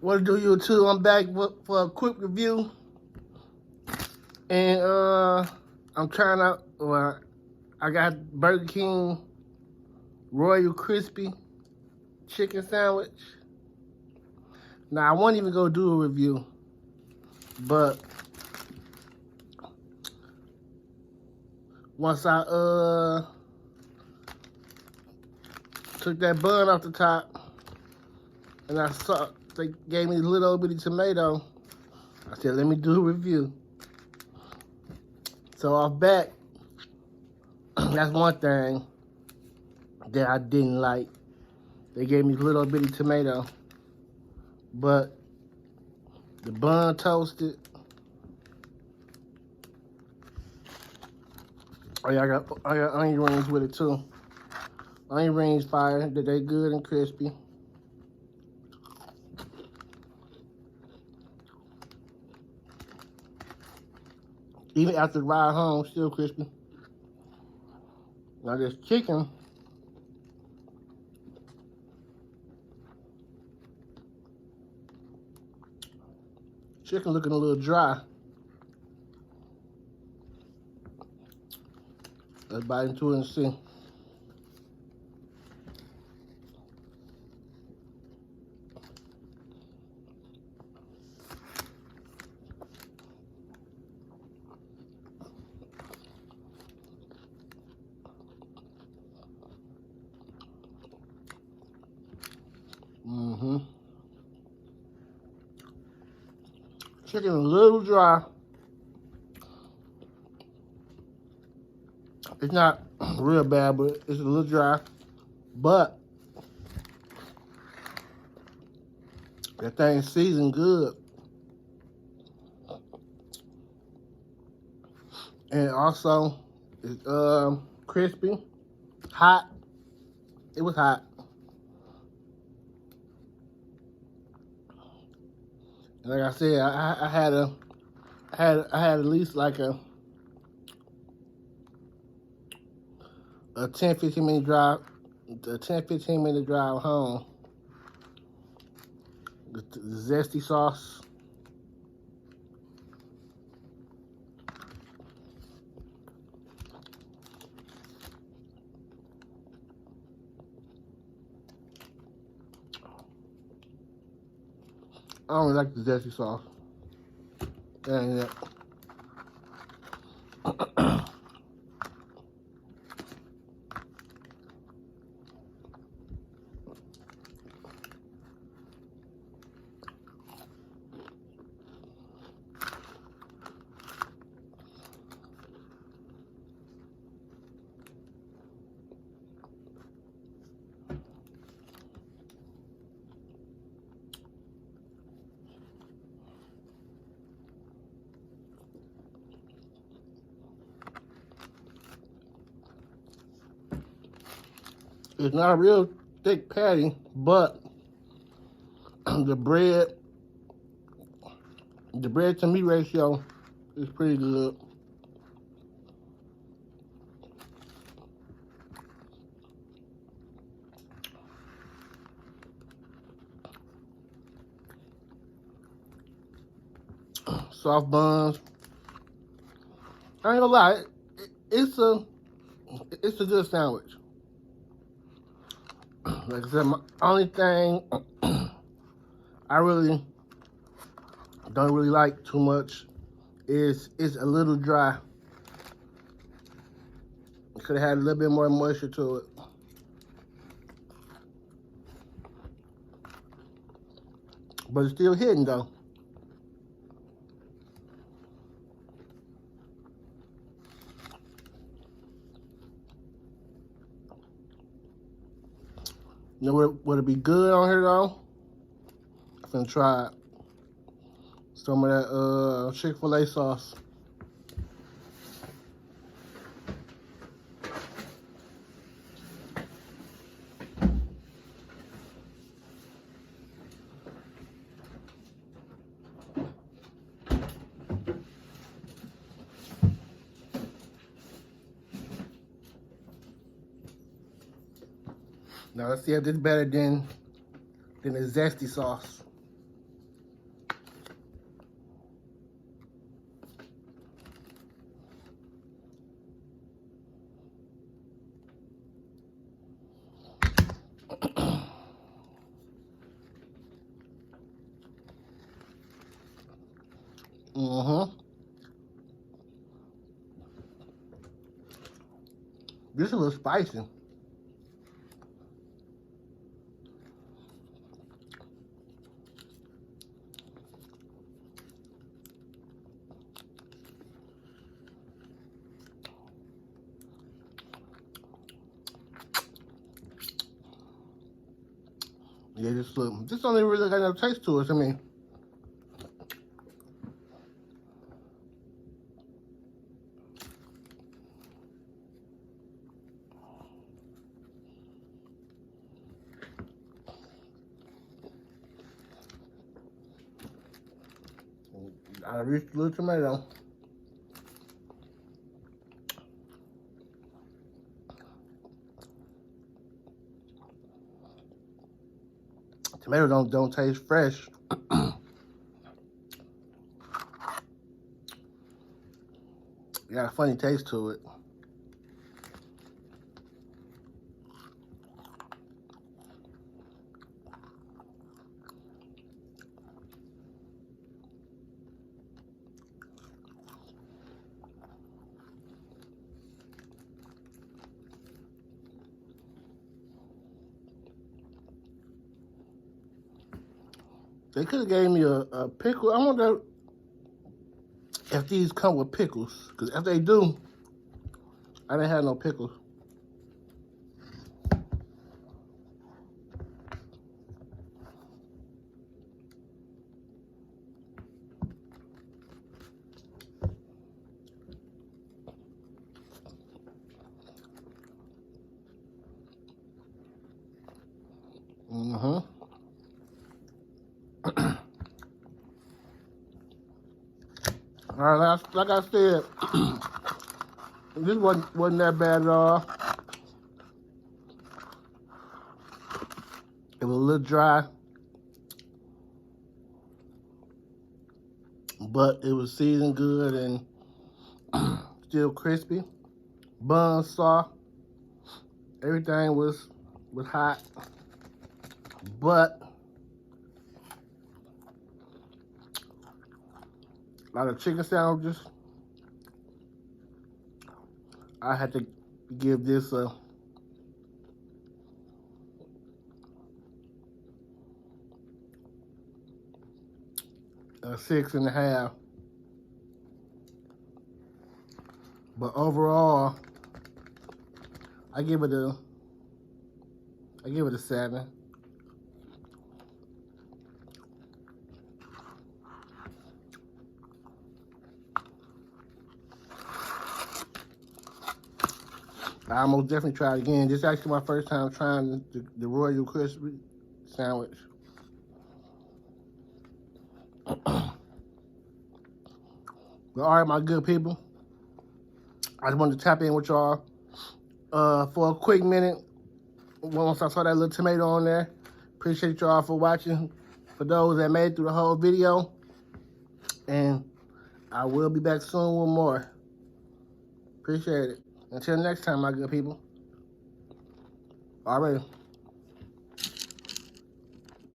What to do, YouTube? I'm back for a quick review, and I'm trying out. Well, I got Burger King Royal Crispy chicken sandwich. Now I won't even go do a review, but once I took that bun off the top, and I saw they gave me a little bitty tomato, I said, let me do a review. So off back, that's one thing that I didn't like. They gave me a little bitty tomato, but the bun toasted. Oh yeah, I got onion rings with it too. Onion rings fire, they good and crispy. Even after the ride home, still crispy. Now this chicken, looking a little dry. Let's bite into it and see. Chicken a little dry. It's not real bad, but it's a little dry. But that thing seasoned good. And also, it's crispy, hot. It was hot. And like I said, I had at least like a 10-15 minute drive, a 10-15 minute drive home. The zesty sauce. I don't really like the zesty sauce. That ain't it. It's not a real thick patty, but the bread to meat ratio is pretty good. Soft buns. I ain't gonna lie, it's a good sandwich. Like I said, my only thing I really don't really like too much is it's a little dry. Could have had a little bit more moisture to it. But it's still hitting though. You know what would it be good on here though? I'm gonna try some of that Chick-fil-A sauce. Now let's see if this is better than the zesty sauce. Mm-hmm. This is a little spicy. Yeah, this don't even really got no taste to it. I mean, I reached a little tomato. Tomato don't taste fresh. It got a funny taste to it. They could have gave me a pickle. I wonder if these come with pickles. Because if they do, I didn't have no pickles. Mm-hmm. All right, like I said, this wasn't that bad at all. It was a little dry, but it was seasoned good and still crispy. Bun soft. Everything was hot, but like the chicken sandwiches, I had to give this a 6.5. But overall, I give it a 7. I most definitely try it again. This is actually my first time trying the Royal Crispy sandwich. But all right, my good people, I just wanted to tap in with y'all for a quick minute. Once I saw that little tomato on there, appreciate y'all for watching. For those that made it through the whole video, and I will be back soon with more. Appreciate it. Until next time, my good people. All right.